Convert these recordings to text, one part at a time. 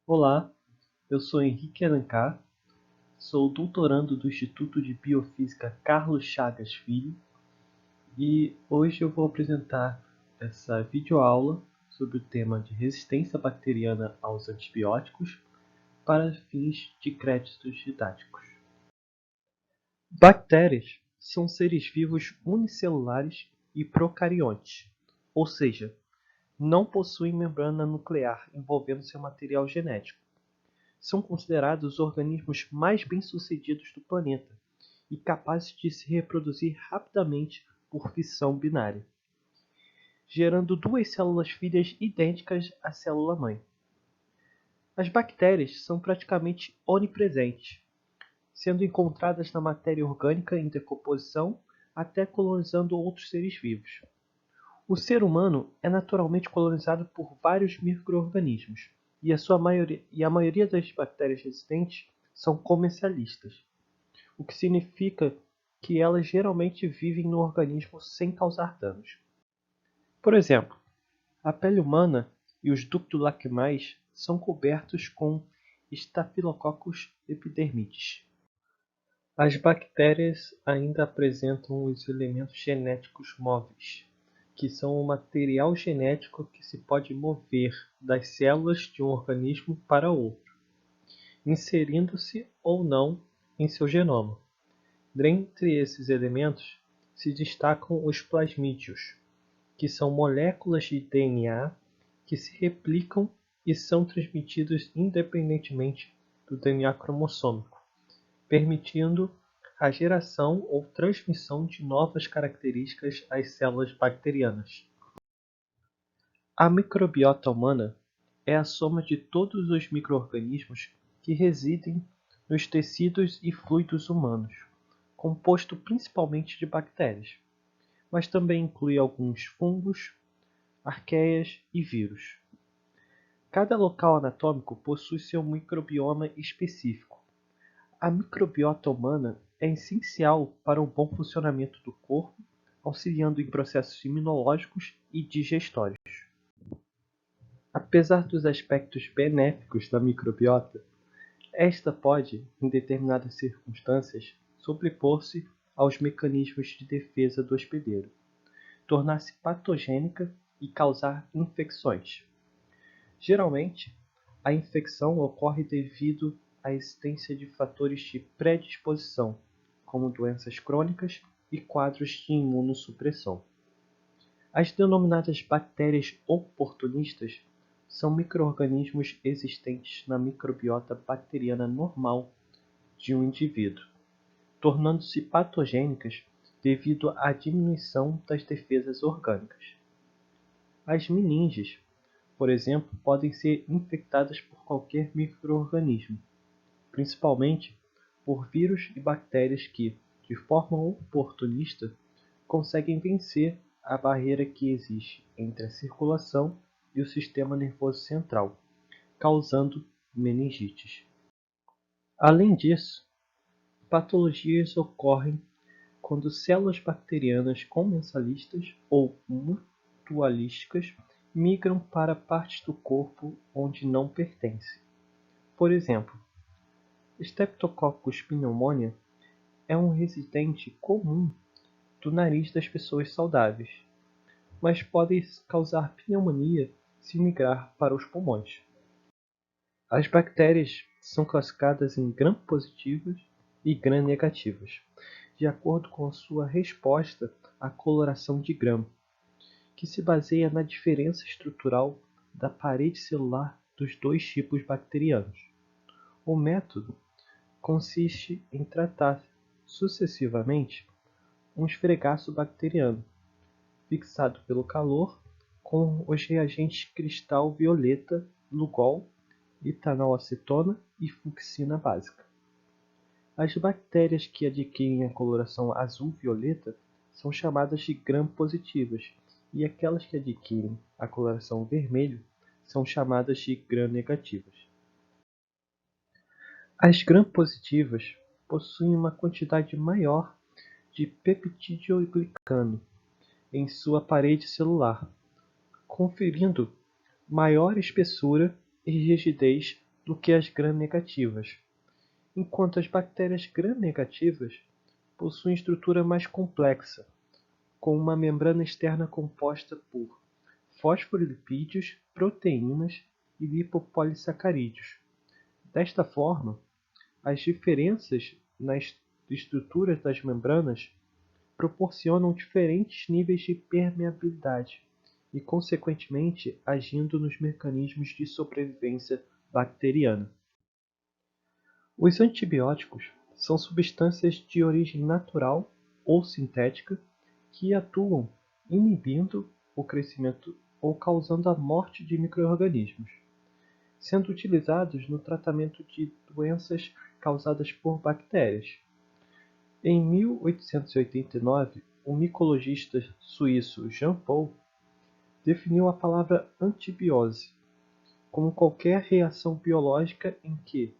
Olá, eu sou Henrique Alencar, sou doutorando do Instituto de Biofísica Carlos Chagas Filho e hoje eu vou apresentar essa videoaula sobre o tema de resistência bacteriana aos antibióticos para fins de créditos didáticos. Bactérias são seres vivos unicelulares e procariontes, ou seja, não possuem membrana nuclear envolvendo seu material genético. São considerados os organismos mais bem-sucedidos do planeta e capazes de se reproduzir rapidamente por fissão binária, gerando duas células filhas idênticas à célula-mãe. As bactérias são praticamente onipresentes, sendo encontradas na matéria orgânica em decomposição até colonizando outros seres vivos. O ser humano é naturalmente colonizado por vários micro-organismos, e a maioria das bactérias resistentes são comencialistas, o que significa que elas geralmente vivem no organismo sem causar danos. Por exemplo, a pele humana e os ductos lacrimais são cobertos com Staphylococcus epidermidis. As bactérias ainda apresentam os elementos genéticos móveis, que são o material genético que se pode mover das células de um organismo para outro, inserindo-se ou não em seu genoma. Dentre esses elementos se destacam os plasmídios, que são moléculas de DNA que se replicam e são transmitidos independentemente do DNA cromossômico, permitindo a geração ou transmissão de novas características às células bacterianas. A microbiota humana é a soma de todos os micro-organismos que residem nos tecidos e fluidos humanos, composto principalmente de bactérias, mas também inclui alguns fungos, arqueias e vírus. Cada local anatômico possui seu microbioma específico. A microbiota humana é essencial para o bom funcionamento do corpo, auxiliando em processos imunológicos e digestórios. Apesar dos aspectos benéficos da microbiota, esta pode, em determinadas circunstâncias, sobrepor-se aos mecanismos de defesa do hospedeiro, tornar-se patogênica e causar infecções. Geralmente, a infecção ocorre devido à existência de fatores de predisposição, como doenças crônicas e quadros de imunossupressão. As denominadas bactérias oportunistas são micro-organismos existentes na microbiota bacteriana normal de um indivíduo, tornando-se patogênicas devido à diminuição das defesas orgânicas. As meninges, por exemplo, podem ser infectadas por qualquer micro-organismo, principalmente por vírus e bactérias que, de forma oportunista, conseguem vencer a barreira que existe entre a circulação e o sistema nervoso central, causando meningites. Além disso, patologias ocorrem quando células bacterianas comensalistas ou mutualísticas migram para partes do corpo onde não pertencem. Por exemplo, Streptococcus pneumoniae é um residente comum do nariz das pessoas saudáveis, mas pode causar pneumonia se migrar para os pulmões. As bactérias são classificadas em gram-positivas e gram-negativas, de acordo com a sua resposta à coloração de Gram, que se baseia na diferença estrutural da parede celular dos dois tipos bacterianos. O método consiste em tratar sucessivamente um esfregaço bacteriano, fixado pelo calor, com os reagentes cristal violeta, Lugol, etanol-acetona e fucsina básica. As bactérias que adquirem a coloração azul-violeta são chamadas de gram-positivas, e aquelas que adquirem a coloração vermelho são chamadas de gram-negativas. As gram-positivas possuem uma quantidade maior de peptidoglicano em sua parede celular, conferindo maior espessura e rigidez do que as gram-negativas, enquanto as bactérias gram-negativas possuem estrutura mais complexa, com uma membrana externa composta por fosfolipídios, proteínas e lipopolissacarídeos. Desta forma, as diferenças nas estruturas das membranas proporcionam diferentes níveis de permeabilidade e, consequentemente, agindo nos mecanismos de sobrevivência bacteriana. Os antibióticos são substâncias de origem natural ou sintética que atuam inibindo o crescimento ou causando a morte de micro-organismos, sendo utilizados no tratamento de doenças causadas por bactérias. Em 1889, o micologista suíço Jean Paul definiu a palavra antibiose como qualquer reação biológica em que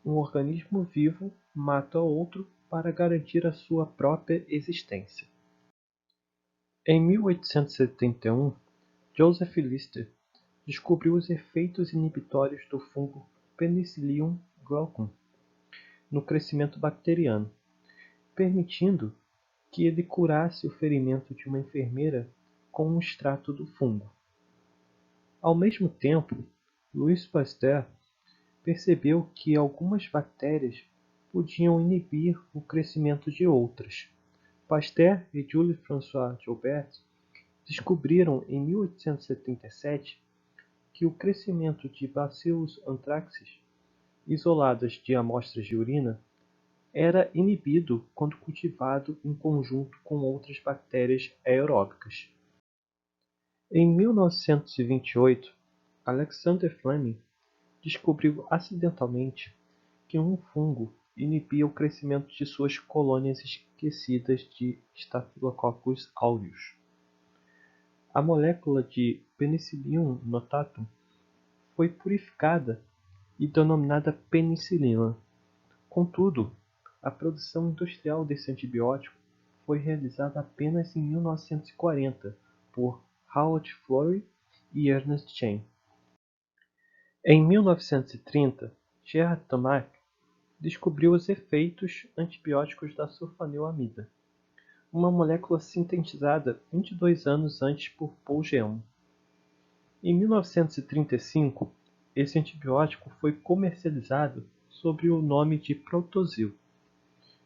um organismo vivo mata outro para garantir a sua própria existência. Em 1871, Joseph Lister descobriu os efeitos inibitórios do fungo Penicillium glaucum no crescimento bacteriano, permitindo que ele curasse o ferimento de uma enfermeira com um extrato do fungo. Ao mesmo tempo, Louis Pasteur percebeu que algumas bactérias podiam inibir o crescimento de outras. Pasteur e Jules-François Joubert descobriram em 1877 que o crescimento de Bacillus anthracis, isoladas de amostras de urina, era inibido quando cultivado em conjunto com outras bactérias aeróbicas. Em 1928, Alexander Fleming descobriu acidentalmente que um fungo inibia o crescimento de suas colônias esquecidas de Staphylococcus aureus. A molécula de Penicillium notatum foi purificada e denominada penicilina. Contudo, a produção industrial desse antibiótico foi realizada apenas em 1940 por Howard Florey e Ernest Chain. Em 1930, Gerard Tomac descobriu os efeitos antibióticos da sulfanilamida, uma molécula sintetizada 22 anos antes por Paul Geon. Em 1935, esse antibiótico foi comercializado sob o nome de Protosil.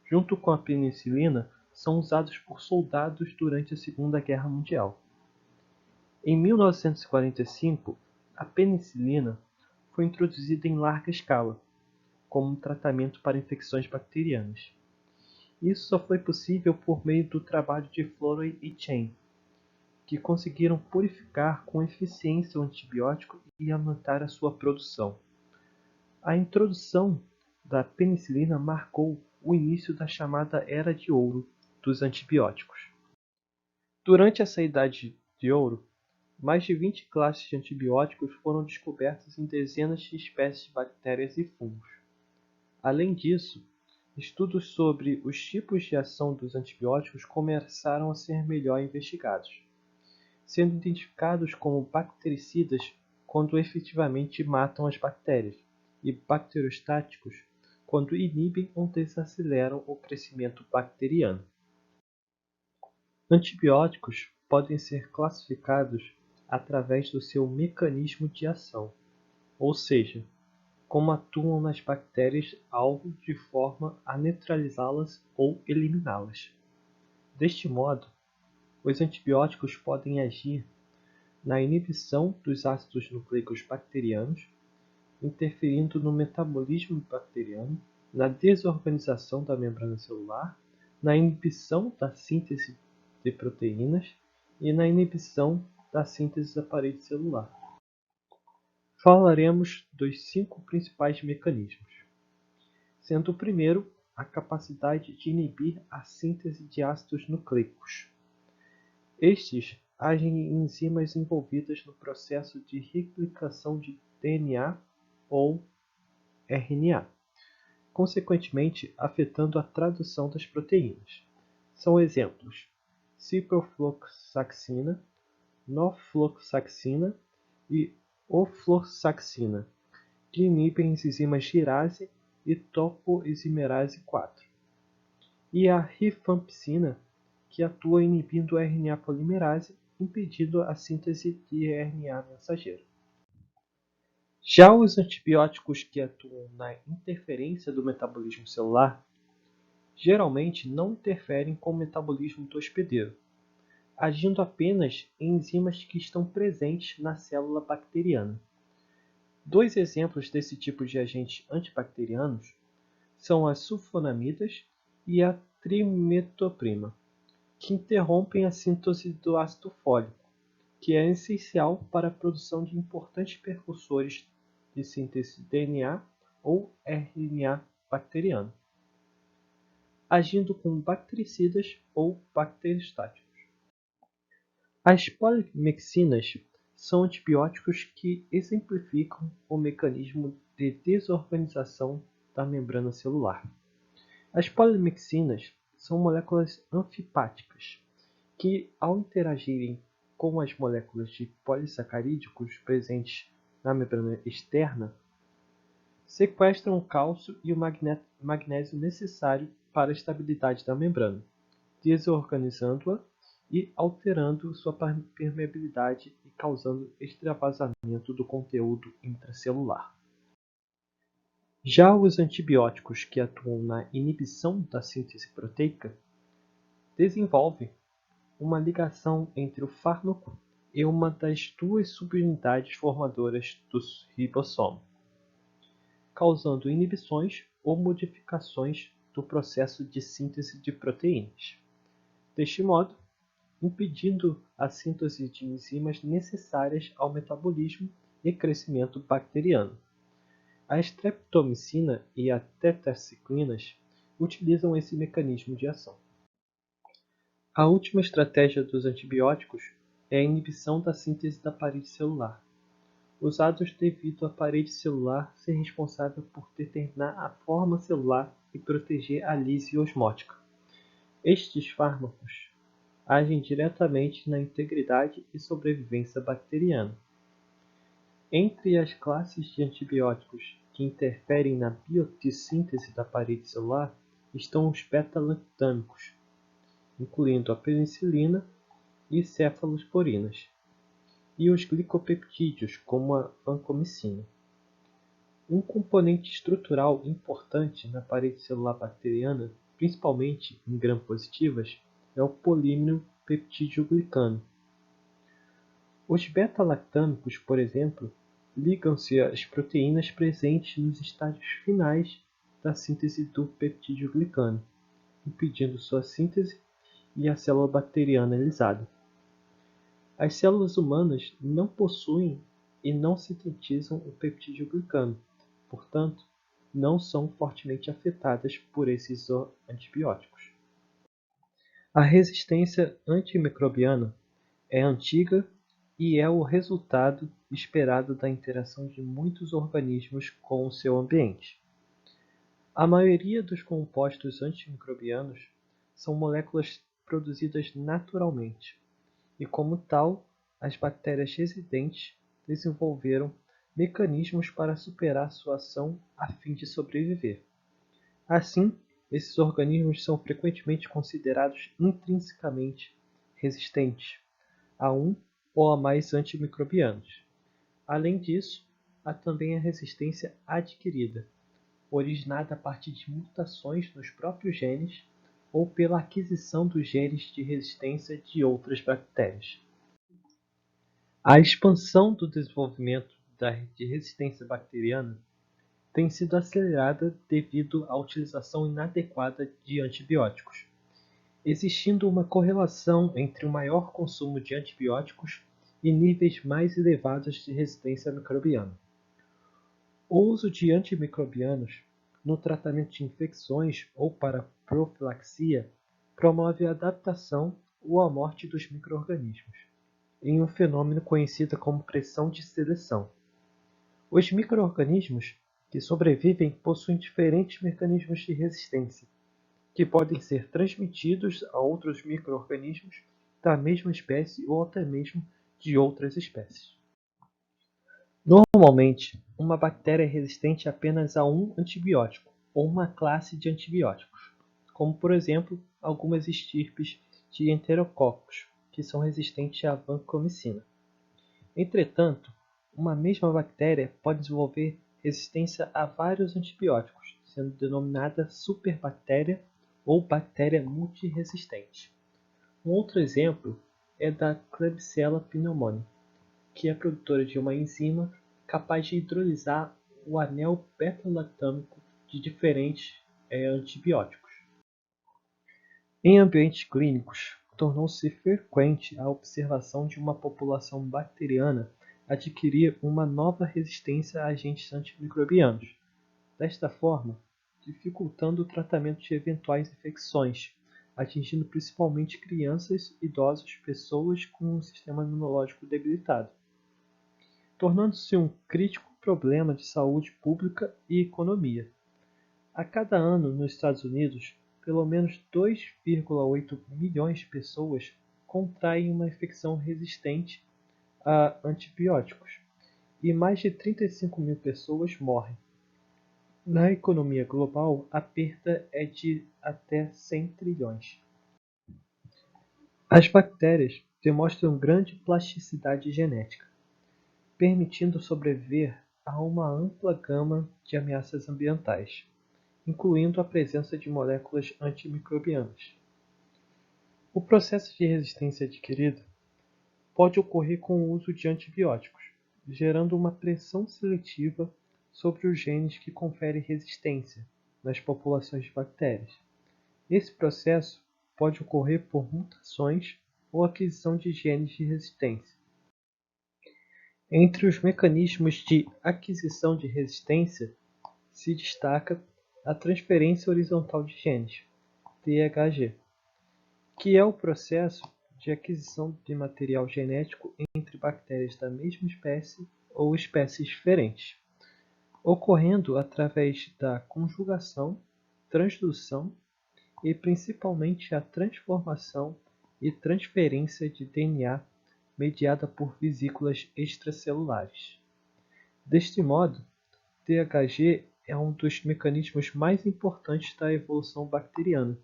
Junto com a penicilina, são usados por soldados durante a Segunda Guerra Mundial. Em 1945, a penicilina foi introduzida em larga escala, como um tratamento para infecções bacterianas. Isso só foi possível por meio do trabalho de Florey e Chain, que conseguiram purificar com eficiência o antibiótico e aumentar a sua produção. A introdução da penicilina marcou o início da chamada Era de Ouro dos antibióticos. Durante essa Idade de Ouro, mais de 20 classes de antibióticos foram descobertas em dezenas de espécies de bactérias e fungos. Além disso, estudos sobre os tipos de ação dos antibióticos começaram a ser melhor investigados, sendo identificados como bactericidas quando efetivamente matam as bactérias, e bacterostáticos quando inibem ou desaceleram o crescimento bacteriano. Antibióticos podem ser classificados através do seu mecanismo de ação, ou seja, como atuam nas bactérias-alvo de forma a neutralizá-las ou eliminá-las. Deste modo, os antibióticos podem agir na inibição dos ácidos nucleicos bacterianos, interferindo no metabolismo bacteriano, na desorganização da membrana celular, na inibição da síntese de proteínas e na inibição da síntese da parede celular. Falaremos dos 5 principais mecanismos, sendo o primeiro a capacidade de inibir a síntese de ácidos nucleicos. Estes agem em enzimas envolvidas no processo de replicação de DNA ou RNA, consequentemente afetando a tradução das proteínas. São exemplos: ciprofloxacina, norfloxacina e ofloxacina, que inibem as enzimas girase e topoisomerase 4, e a rifampicina, que atua inibindo a RNA polimerase, impedindo a síntese de RNA mensageiro. Já os antibióticos que atuam na interferência do metabolismo celular geralmente não interferem com o metabolismo do hospedeiro, agindo apenas em enzimas que estão presentes na célula bacteriana. Dois exemplos desse tipo de agentes antibacterianos são as sulfonamidas e a trimetoprima, que interrompem a síntese do ácido fólico, que é essencial para a produção de importantes precursores de síntese de DNA ou RNA bacteriano, agindo como bactericidas ou bacteriostáticos. As polimexinas são antibióticos que exemplificam o mecanismo de desorganização da membrana celular. As polimexinas são moléculas anfipáticas que, ao interagirem com as moléculas de polissacarídicos presentes na membrana externa, sequestram o cálcio e o magnésio necessário para a estabilidade da membrana, desorganizando-a e alterando sua permeabilidade e causando extravasamento do conteúdo intracelular. Já os antibióticos que atuam na inibição da síntese proteica desenvolvem uma ligação entre o fármaco e uma das duas subunidades formadoras do ribossomo, causando inibições ou modificações do processo de síntese de proteínas. Deste modo, impedindo a síntese de enzimas necessárias ao metabolismo e crescimento bacteriano. A streptomicina e a tetraciclinas utilizam esse mecanismo de ação. A última estratégia dos antibióticos é a inibição da síntese da parede celular, usados devido à parede celular ser responsável por determinar a forma celular e proteger a lise osmótica. Estes fármacos agem diretamente na integridade e sobrevivência bacteriana. Entre as classes de antibióticos que interferem na biotissíntese da parede celular estão os beta-lactâmicos, incluindo a penicilina e cefalosporinas, e os glicopeptídeos, como a vancomicina. Um componente estrutural importante na parede celular bacteriana, principalmente em gram-positivas, é o polímero peptídeo-glicano. Os beta-lactâmicos, por exemplo, ligam-se às proteínas presentes nos estágios finais da síntese do peptídeo-glicano, impedindo sua síntese e a célula bacteriana é lisada. As células humanas não possuem e não sintetizam o peptídeo-glicano, portanto, não são fortemente afetadas por esses antibióticos. A resistência antimicrobiana é antiga e é o resultado esperado da interação de muitos organismos com o seu ambiente. A maioria dos compostos antimicrobianos são moléculas produzidas naturalmente, e como tal, as bactérias residentes desenvolveram mecanismos para superar sua ação a fim de sobreviver. Assim, esses organismos são frequentemente considerados intrinsecamente resistentes a um ou a mais antimicrobianos. Além disso, há também a resistência adquirida, originada a partir de mutações nos próprios genes ou pela aquisição dos genes de resistência de outras bactérias. A expansão do desenvolvimento de resistência bacteriana tem sido acelerada devido à utilização inadequada de antibióticos, existindo uma correlação entre o maior consumo de antibióticos e níveis mais elevados de resistência microbiana. O uso de antimicrobianos no tratamento de infecções ou para profilaxia promove a adaptação ou a morte dos micro-organismos, em um fenômeno conhecido como pressão de seleção. Os micro-organismos que sobrevivem possuem diferentes mecanismos de resistência, que podem ser transmitidos a outros micro-organismos da mesma espécie ou até mesmo de outras espécies. Normalmente, uma bactéria é resistente apenas a um antibiótico ou uma classe de antibióticos, como por exemplo algumas estirpes de enterococos, que são resistentes à vancomicina. Entretanto, uma mesma bactéria pode desenvolver resistência a vários antibióticos, sendo denominada superbactéria ou bactéria multiresistente. Um outro exemplo é da Klebsiella pneumoniae, que é produtora de uma enzima capaz de hidrolisar o anel beta-lactâmico de diferentes antibióticos. Em ambientes clínicos, tornou-se frequente a observação de uma população bacteriana adquirir uma nova resistência a agentes antimicrobianos, desta forma, dificultando o tratamento de eventuais infecções, atingindo principalmente crianças, idosos, pessoas com um sistema imunológico debilitado, tornando-se um crítico problema de saúde pública e economia. A cada ano, nos Estados Unidos, pelo menos 2,8 milhões de pessoas contraem uma infecção resistente a antibióticos e mais de 35 mil pessoas morrem. Na economia global, a perda é de até 100 trilhões. As bactérias demonstram grande plasticidade genética, permitindo sobreviver a uma ampla gama de ameaças ambientais, incluindo a presença de moléculas antimicrobianas. O processo de resistência adquirida pode ocorrer com o uso de antibióticos, gerando uma pressão seletiva sobre os genes que conferem resistência nas populações de bactérias. Esse processo pode ocorrer por mutações ou aquisição de genes de resistência. Entre os mecanismos de aquisição de resistência se destaca a transferência horizontal de genes, THG, que é o processo de aquisição de material genético entre bactérias da mesma espécie ou espécies diferentes, ocorrendo através da conjugação, transdução e principalmente a transformação e transferência de DNA mediada por vesículas extracelulares. Deste modo, THG é um dos mecanismos mais importantes da evolução bacteriana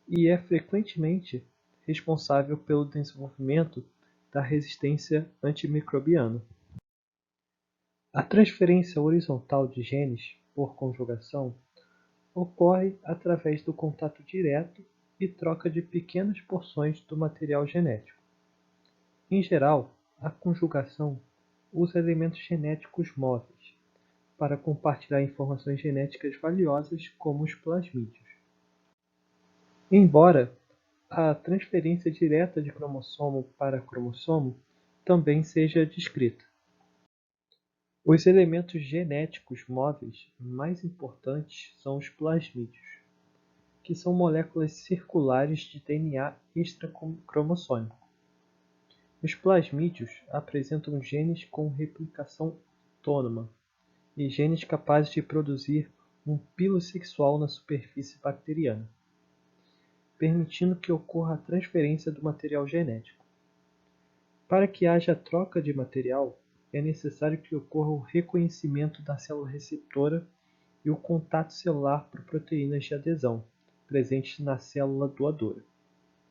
e é frequentemente responsável pelo desenvolvimento da resistência antimicrobiana. A transferência horizontal de genes por conjugação ocorre através do contato direto e troca de pequenas porções do material genético. Em geral, a conjugação usa elementos genéticos móveis para compartilhar informações genéticas valiosas como os plasmídios. Embora a transferência direta de cromossomo para cromossomo também seja descrita. Os elementos genéticos móveis mais importantes são os plasmídios, que são moléculas circulares de DNA extracromossômico. Os plasmídios apresentam genes com replicação autônoma e genes capazes de produzir um pilo sexual na superfície bacteriana, permitindo que ocorra a transferência do material genético. Para que haja troca de material, é necessário que ocorra o reconhecimento da célula receptora e o contato celular por proteínas de adesão, presentes na célula doadora.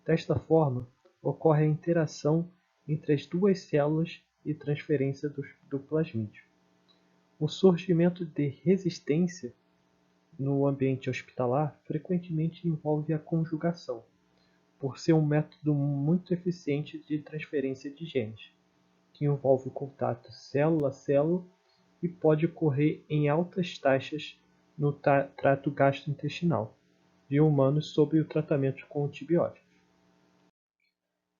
Desta forma, ocorre a interação entre as duas células e transferência do plasmídio. O surgimento de resistência no ambiente hospitalar frequentemente envolve a conjugação, por ser um método muito eficiente de transferência de genes, que envolve o contato célula a célula e pode ocorrer em altas taxas no trato gastrointestinal de humanos sob o tratamento com antibióticos.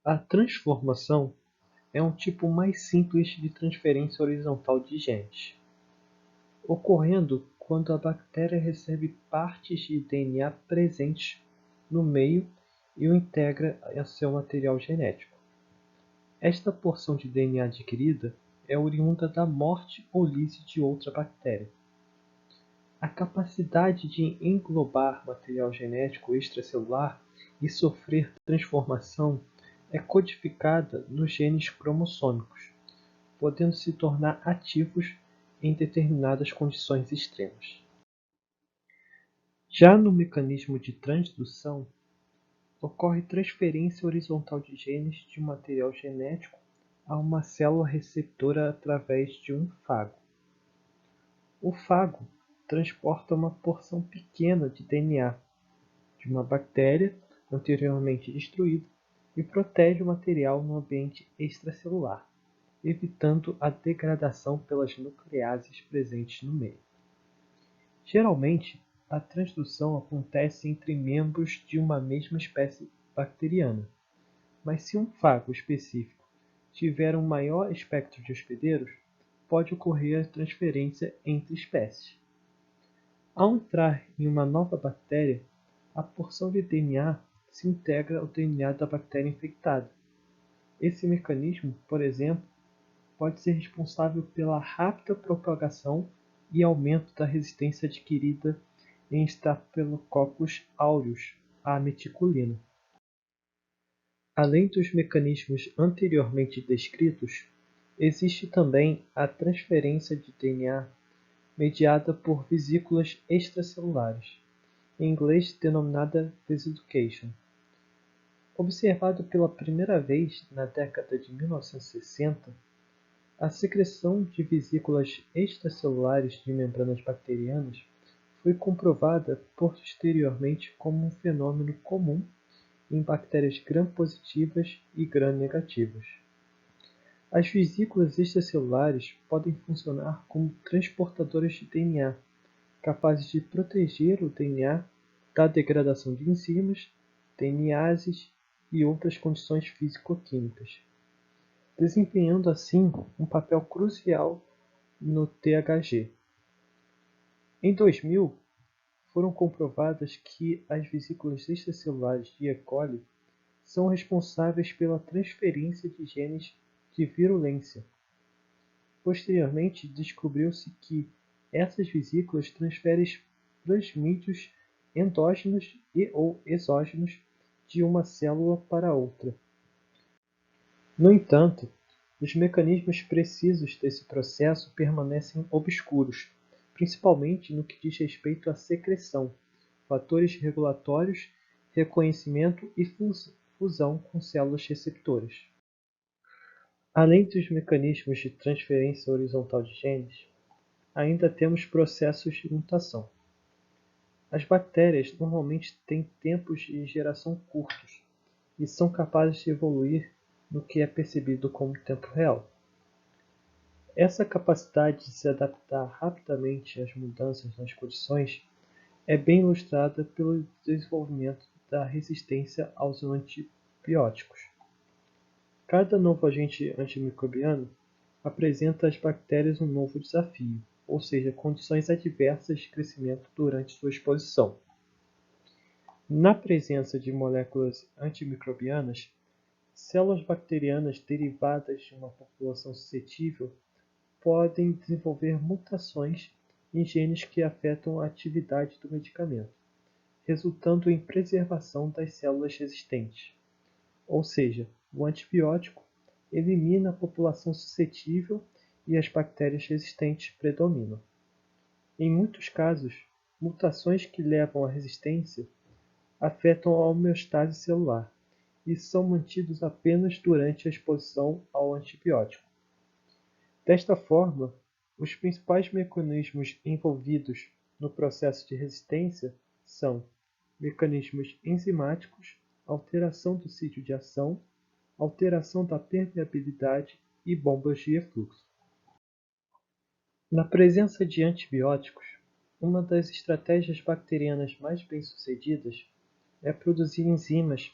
A transformação é um tipo mais simples de transferência horizontal de genes, ocorrendo quando a bactéria recebe partes de DNA presentes no meio e o integra a seu material genético. Esta porção de DNA adquirida é oriunda da morte ou lise de outra bactéria. A capacidade de englobar material genético extracelular e sofrer transformação é codificada nos genes cromossômicos, podendo se tornar ativos em determinadas condições extremas. Já no mecanismo de transdução, ocorre transferência horizontal de genes de um material genético a uma célula receptora através de um fago. O fago transporta uma porção pequena de DNA de uma bactéria anteriormente destruída e protege o material no ambiente extracelular, evitando a degradação pelas nucleases presentes no meio. Geralmente, a transdução acontece entre membros de uma mesma espécie bacteriana, mas se um fago específico tiver um maior espectro de hospedeiros, pode ocorrer a transferência entre espécies. Ao entrar em uma nova bactéria, a porção de DNA se integra ao DNA da bactéria infectada. Esse mecanismo, por exemplo, pode ser responsável pela rápida propagação e aumento da resistência adquirida em Staphylococcus aureus à meticulina. Além dos mecanismos anteriormente descritos, existe também a transferência de DNA mediada por vesículas extracelulares, em inglês denominada vesication. Observado pela primeira vez na década de 1960, a secreção de vesículas extracelulares de membranas bacterianas foi comprovada posteriormente como um fenômeno comum em bactérias gram-positivas e gram-negativas. As vesículas extracelulares podem funcionar como transportadoras de DNA, capazes de proteger o DNA da degradação de enzimas, DNases e outras condições físico-químicas, desempenhando assim um papel crucial no THG. Em 2000, foram comprovadas que as vesículas extracelulares de E. coli são responsáveis pela transferência de genes de virulência. Posteriormente, descobriu-se que essas vesículas transferem plasmídios endógenos e/ou exógenos de uma célula para outra. No entanto, os mecanismos precisos desse processo permanecem obscuros, principalmente no que diz respeito à secreção, fatores regulatórios, reconhecimento e fusão com células receptoras. Além dos mecanismos de transferência horizontal de genes, ainda temos processos de mutação. As bactérias normalmente têm tempos de geração curtos e são capazes de evoluir no que é percebido como tempo real. Essa capacidade de se adaptar rapidamente às mudanças nas condições é bem ilustrada pelo desenvolvimento da resistência aos antibióticos. Cada novo agente antimicrobiano apresenta às bactérias um novo desafio, ou seja, condições adversas de crescimento durante sua exposição. Na presença de moléculas antimicrobianas, células bacterianas derivadas de uma população suscetível podem desenvolver mutações em genes que afetam a atividade do medicamento, resultando em preservação das células resistentes. Ou seja, o antibiótico elimina a população suscetível e as bactérias resistentes predominam. Em muitos casos, mutações que levam à resistência afetam a homeostase celular e são mantidos apenas durante a exposição ao antibiótico. Desta forma, os principais mecanismos envolvidos no processo de resistência são mecanismos enzimáticos, alteração do sítio de ação, alteração da permeabilidade e bombas de efluxo. Na presença de antibióticos, uma das estratégias bacterianas mais bem-sucedidas é produzir enzimas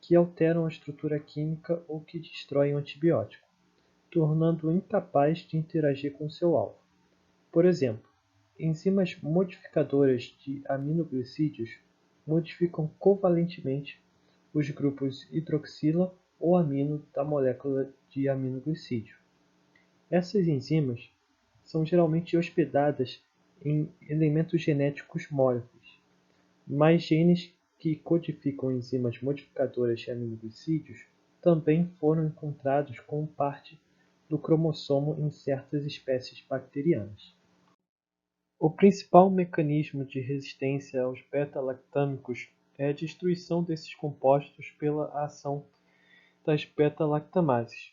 que alteram a estrutura química ou que destroem o antibiótico, tornando-o incapaz de interagir com seu alvo. Por exemplo, enzimas modificadoras de aminoglicídios modificam covalentemente os grupos hidroxila ou amino da molécula de aminoglicídio. Essas enzimas são geralmente hospedadas em elementos genéticos móveis, mas genes que codificam enzimas modificadoras de aminoglicídios também foram encontrados como parte do cromossomo em certas espécies bacterianas. O principal mecanismo de resistência aos beta-lactâmicos é a destruição desses compostos pela ação das beta-lactamases.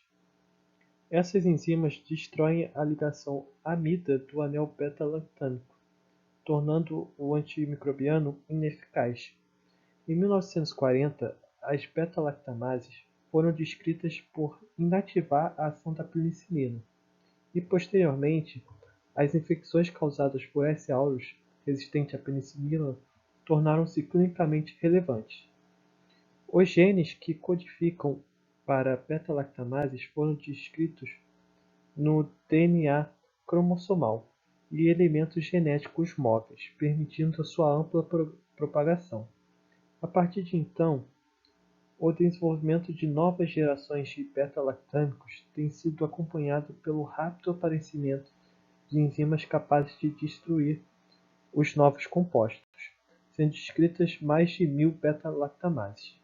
Essas enzimas destroem a ligação amida do anel beta-lactâmico, tornando o antimicrobiano ineficaz. Em 1940, as beta-lactamases foram descritas por inativar a ação da penicilina, e posteriormente, as infecções causadas por S. aureus resistente à penicilina tornaram-se clinicamente relevantes. Os genes que codificam para beta-lactamases foram descritos no DNA cromossomal e elementos genéticos móveis, permitindo a sua ampla propagação. A partir de então, o desenvolvimento de novas gerações de beta-lactâmicos tem sido acompanhado pelo rápido aparecimento de enzimas capazes de destruir os novos compostos, sendo descritas mais de 1000 beta-lactamases.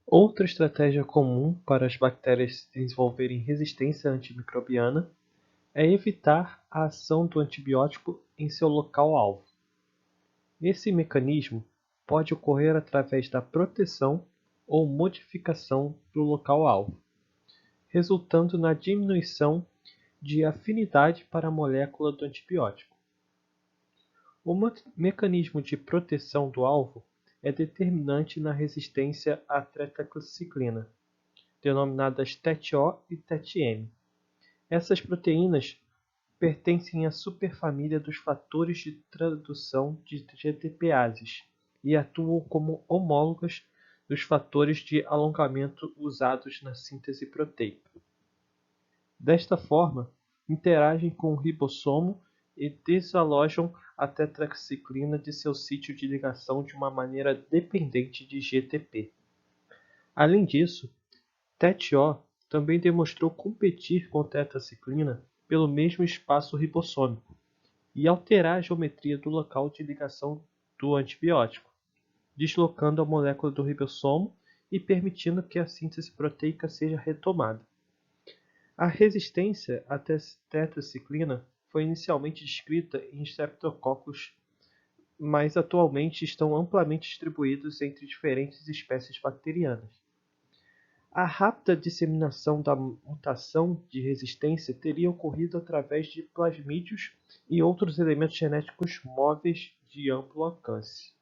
Outra estratégia comum para as bactérias desenvolverem resistência antimicrobiana é evitar a ação do antibiótico em seu local-alvo. Esse mecanismo pode ocorrer através da proteção ou modificação do local-alvo, resultando na diminuição de afinidade para a molécula do antibiótico. O mecanismo de proteção do alvo é determinante na resistência à tetraciclina, denominadas TET-O e TET-M. Essas proteínas pertencem à superfamília dos fatores de tradução de GTPases e atuam como homólogas dos fatores de alongamento usados na síntese proteica. Desta forma, interagem com o ribossomo e desalojam a tetraciclina de seu sítio de ligação de uma maneira dependente de GTP. Além disso, TET-O também demonstrou competir com tetraciclina pelo mesmo espaço ribossômico e alterar a geometria do local de ligação do antibiótico, deslocando a molécula do ribossomo e permitindo que a síntese proteica seja retomada. A resistência à tetraciclina foi inicialmente descrita em Streptococcus, mas atualmente estão amplamente distribuídos entre diferentes espécies bacterianas. A rápida disseminação da mutação de resistência teria ocorrido através de plasmídios e outros elementos genéticos móveis de amplo alcance.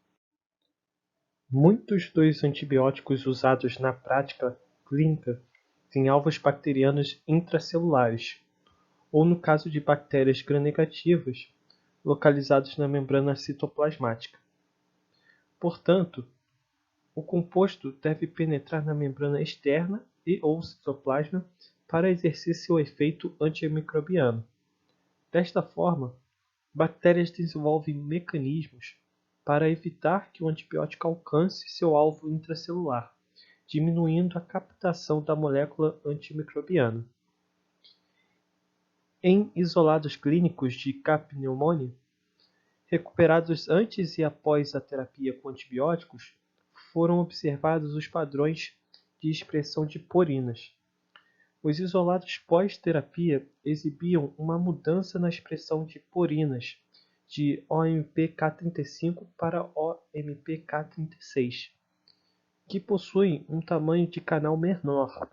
Muitos dos antibióticos usados na prática clínica têm alvos bacterianos intracelulares, ou no caso de bactérias gram-negativas, localizados na membrana citoplasmática. Portanto, o composto deve penetrar na membrana externa e/ou citoplasma para exercer seu efeito antimicrobiano. Desta forma, bactérias desenvolvem mecanismos para evitar que o antibiótico alcance seu alvo intracelular, diminuindo a captação da molécula antimicrobiana. Em isolados clínicos de capneumônia, recuperados antes e após a terapia com antibióticos, foram observados os padrões de expressão de porinas. Os isolados pós-terapia exibiam uma mudança na expressão de porinas de OMP-K35 para OMP-K36, que possuem um tamanho de canal menor.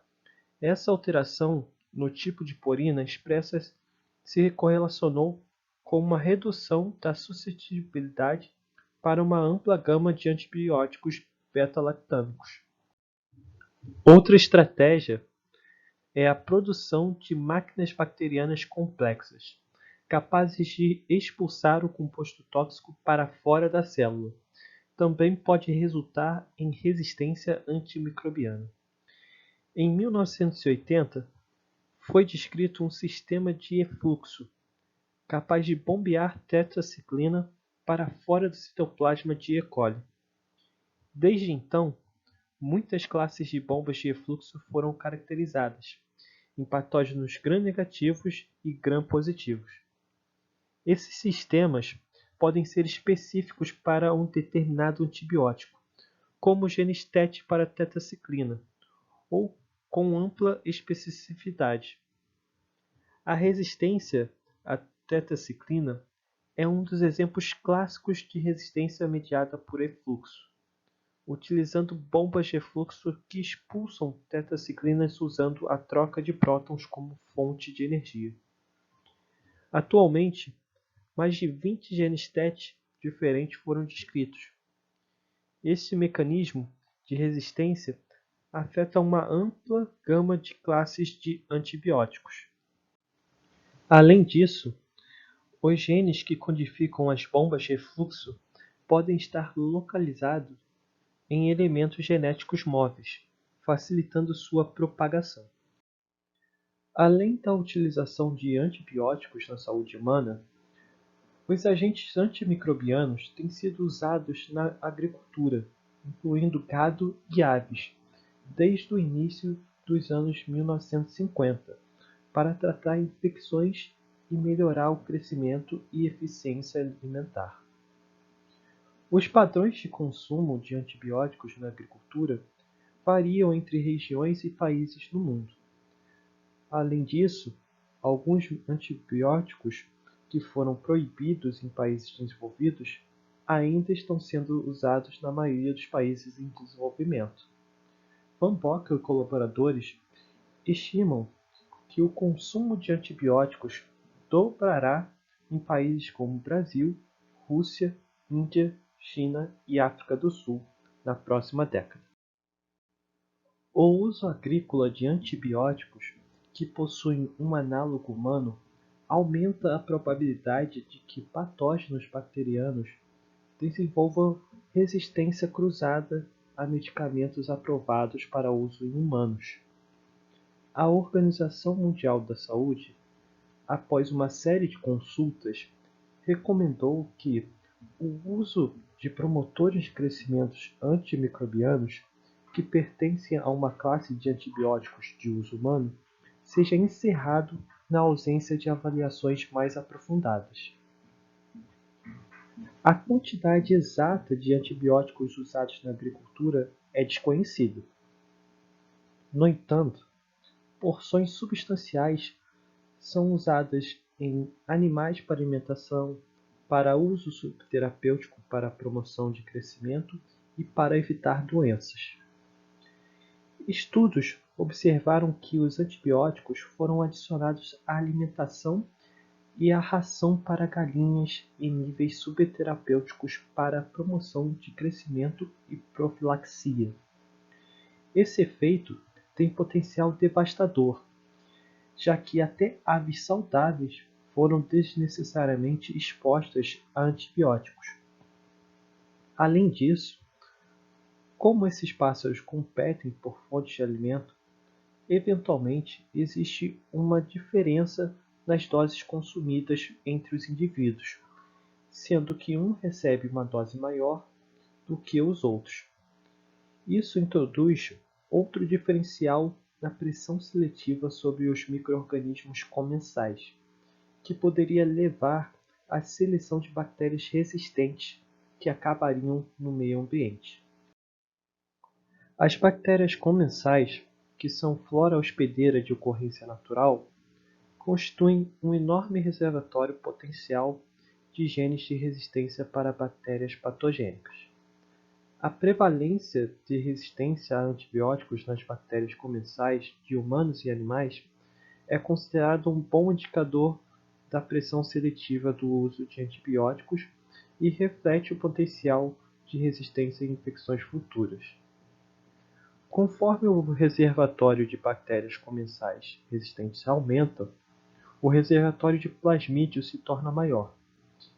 Essa alteração no tipo de porina expressa se correlacionou com uma redução da suscetibilidade para uma ampla gama de antibióticos beta-lactâmicos. Outra estratégia é a produção de máquinas bacterianas complexas, capazes de expulsar o composto tóxico para fora da célula. Também pode resultar em resistência antimicrobiana. Em 1980, foi descrito um sistema de efluxo capaz de bombear tetraciclina para fora do citoplasma de E. coli. Desde então, muitas classes de bombas de efluxo foram caracterizadas em patógenos gram-negativos e gram-positivos. Esses sistemas podem ser específicos para um determinado antibiótico, como o genestet para tetraciclina, ou com ampla especificidade, A resistência à tetraciclina é um dos exemplos clássicos de resistência mediada por efluxo, utilizando bombas de fluxo que expulsam tetraciclinas usando a troca de prótons como fonte de energia. Atualmente, mais de 20 genes TET diferentes foram descritos. Este mecanismo de resistência afeta uma ampla gama de classes de antibióticos. Além disso, os genes que codificam as bombas de fluxo podem estar localizados em elementos genéticos móveis, facilitando sua propagação. Além da utilização de antibióticos na saúde humana, os agentes antimicrobianos têm sido usados na agricultura, incluindo gado e aves, desde o início dos anos 1950, para tratar infecções e melhorar o crescimento e eficiência alimentar. Os padrões de consumo de antibióticos na agricultura variam entre regiões e países no mundo. Além disso, alguns antibióticos que foram proibidos em países desenvolvidos ainda estão sendo usados na maioria dos países em desenvolvimento. Van Bock e colaboradores estimam que o consumo de antibióticos dobrará em países como Brasil, Rússia, Índia, China e África do Sul na próxima década. O uso agrícola de antibióticos que possuem um análogo humano aumenta a probabilidade de que patógenos bacterianos desenvolvam resistência cruzada a medicamentos aprovados para uso em humanos. A Organização Mundial da Saúde, após uma série de consultas, recomendou que o uso de promotores de crescimento antimicrobianos que pertencem a uma classe de antibióticos de uso humano seja encerrado na ausência de avaliações mais aprofundadas. A quantidade exata de antibióticos usados na agricultura é desconhecida. No entanto, porções substanciais são usadas em animais para alimentação, para uso subterapêutico para a promoção de crescimento e para evitar doenças. Estudos observaram que os antibióticos foram adicionados à alimentação e à ração para galinhas em níveis subterapêuticos para a promoção de crescimento e profilaxia. Esse efeito tem potencial devastador, já que até aves saudáveis foram desnecessariamente expostas a antibióticos. Além disso, como esses pássaros competem por fontes de alimento, eventualmente existe uma diferença nas doses consumidas entre os indivíduos, sendo que um recebe uma dose maior do que os outros. Isso introduz outro diferencial na pressão seletiva sobre os micro-organismos comensais, que poderia levar à seleção de bactérias resistentes que acabariam no meio ambiente. As bactérias comensais, que são flora hospedeira de ocorrência natural, constituem um enorme reservatório potencial de genes de resistência para bactérias patogênicas. A prevalência de resistência a antibióticos nas bactérias comensais de humanos e animais é considerado um bom indicador da pressão seletiva do uso de antibióticos e reflete o potencial de resistência em infecções futuras. Conforme o reservatório de bactérias comensais resistentes aumenta, o reservatório de plasmídio se torna maior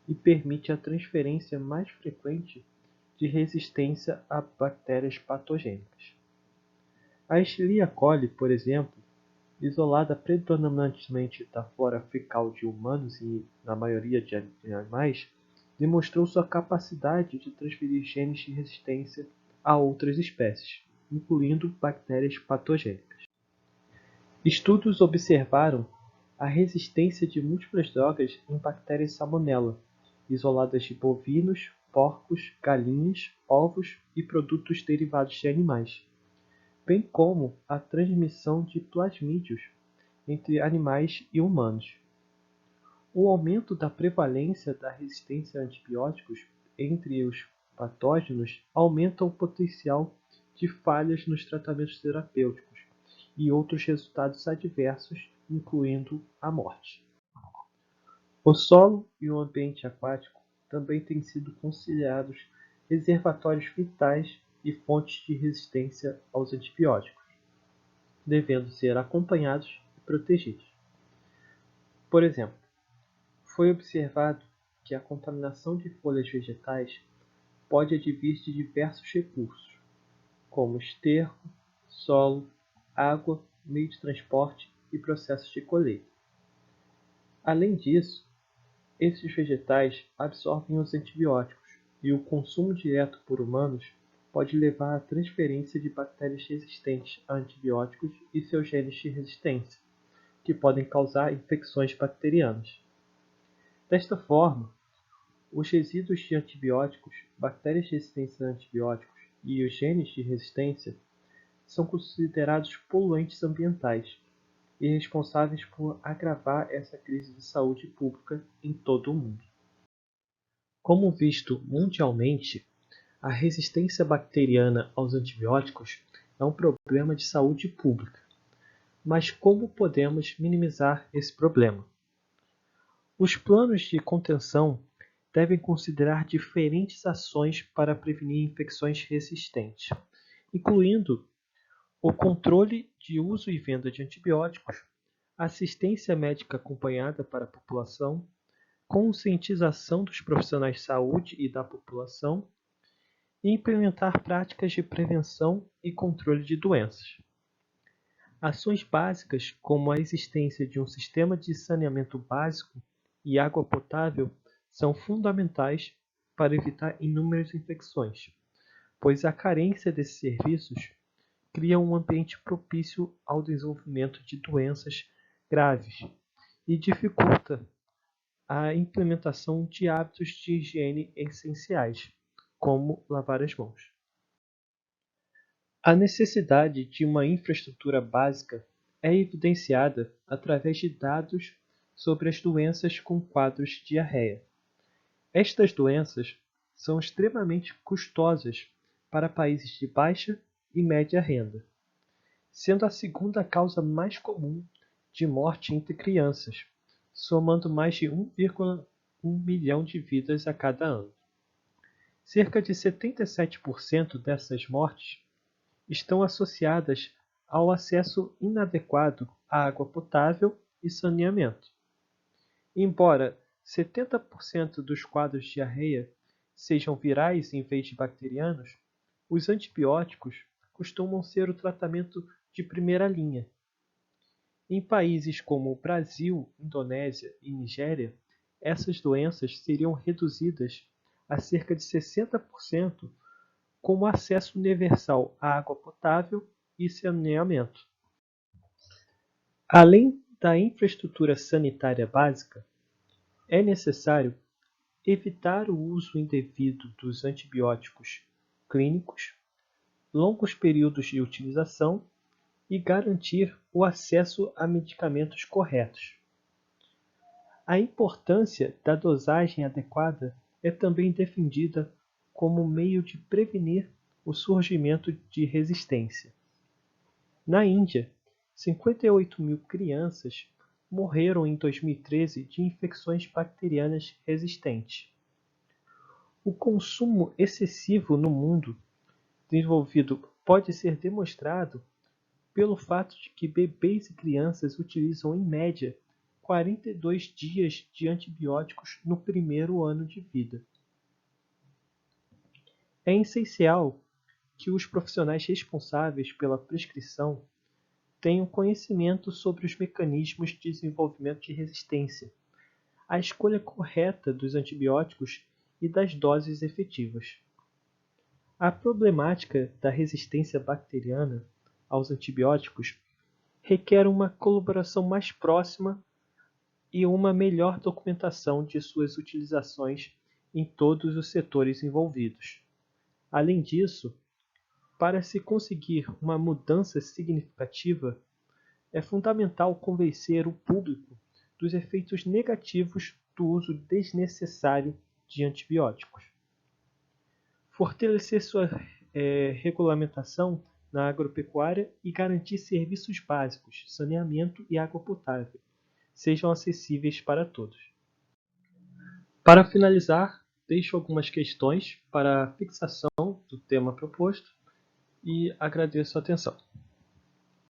e permite a transferência mais frequente de resistência a bactérias patogênicas. A Escherichia coli, por exemplo, isolada predominantemente da flora fecal de humanos e na maioria de animais, demonstrou sua capacidade de transferir genes de resistência a outras espécies, incluindo bactérias patogênicas. Estudos observaram a resistência de múltiplas drogas em bactérias Salmonella, isoladas de bovinos, porcos, galinhas, ovos e produtos derivados de animais, bem como a transmissão de plasmídios entre animais e humanos. O aumento da prevalência da resistência a antibióticos entre os patógenos aumenta o potencial de falhas nos tratamentos terapêuticos e outros resultados adversos, incluindo a morte. O solo e o ambiente aquático também têm sido considerados reservatórios vitais e fontes de resistência aos antibióticos, devendo ser acompanhados e protegidos. Por exemplo, foi observado que a contaminação de folhas vegetais pode advir de diversos recursos, como esterco, solo, água, meio de transporte e processos de colheita. Além disso, esses vegetais absorvem os antibióticos e o consumo direto por humanos pode levar à transferência de bactérias resistentes a antibióticos e seus genes de resistência, que podem causar infecções bacterianas. Desta forma, os resíduos de antibióticos, bactérias resistentes a antibióticos e os genes de resistência são considerados poluentes ambientais e responsáveis por agravar essa crise de saúde pública em todo o mundo. Como visto mundialmente, a resistência bacteriana aos antibióticos é um problema de saúde pública. Mas como podemos minimizar esse problema? Os planos de contenção devem considerar diferentes ações para prevenir infecções resistentes, incluindo o controle de uso e venda de antibióticos, assistência médica acompanhada para a população, conscientização dos profissionais de saúde e da população, e implementar práticas de prevenção e controle de doenças. Ações básicas, como a existência de um sistema de saneamento básico e água potável, são fundamentais para evitar inúmeras infecções, pois a carência desses serviços cria um ambiente propício ao desenvolvimento de doenças graves e dificulta a implementação de hábitos de higiene essenciais, como lavar as mãos. A necessidade de uma infraestrutura básica é evidenciada através de dados sobre as doenças com quadros de diarreia. Estas doenças são extremamente custosas para países de baixa e média renda, sendo a segunda causa mais comum de morte entre crianças, somando mais de 1,1 milhão de vidas a cada ano. Cerca de 77% dessas mortes estão associadas ao acesso inadequado à água potável e saneamento. Embora 70% dos quadros de diarreia sejam virais em vez de bacterianos, os antibióticos costumam ser o tratamento de primeira linha. Em países como o Brasil, Indonésia e Nigéria, essas doenças seriam reduzidas a cerca de 60% com o acesso universal à água potável e saneamento. Além da infraestrutura sanitária básica, é necessário evitar o uso indevido dos antibióticos clínicos, longos períodos de utilização e garantir o acesso a medicamentos corretos. A importância da dosagem adequada é também defendida como meio de prevenir o surgimento de resistência. Na Índia, 58.000 crianças morreram em 2013 de infecções bacterianas resistentes. O consumo excessivo no mundo desenvolvido pode ser demonstrado pelo fato de que bebês e crianças utilizam, em média, 42 dias de antibióticos no primeiro ano de vida. É essencial que os profissionais responsáveis pela prescrição tenham conhecimento sobre os mecanismos de desenvolvimento de resistência, a escolha correta dos antibióticos e das doses efetivas. A problemática da resistência bacteriana aos antibióticos requer uma colaboração mais próxima e uma melhor documentação de suas utilizações em todos os setores envolvidos. Além disso, para se conseguir uma mudança significativa, é fundamental convencer o público dos efeitos negativos do uso desnecessário de antibióticos. Fortalecer sua regulamentação na agropecuária e garantir serviços básicos, saneamento e água potável, sejam acessíveis para todos. Para finalizar, deixo algumas questões para a fixação do tema proposto e agradeço a atenção.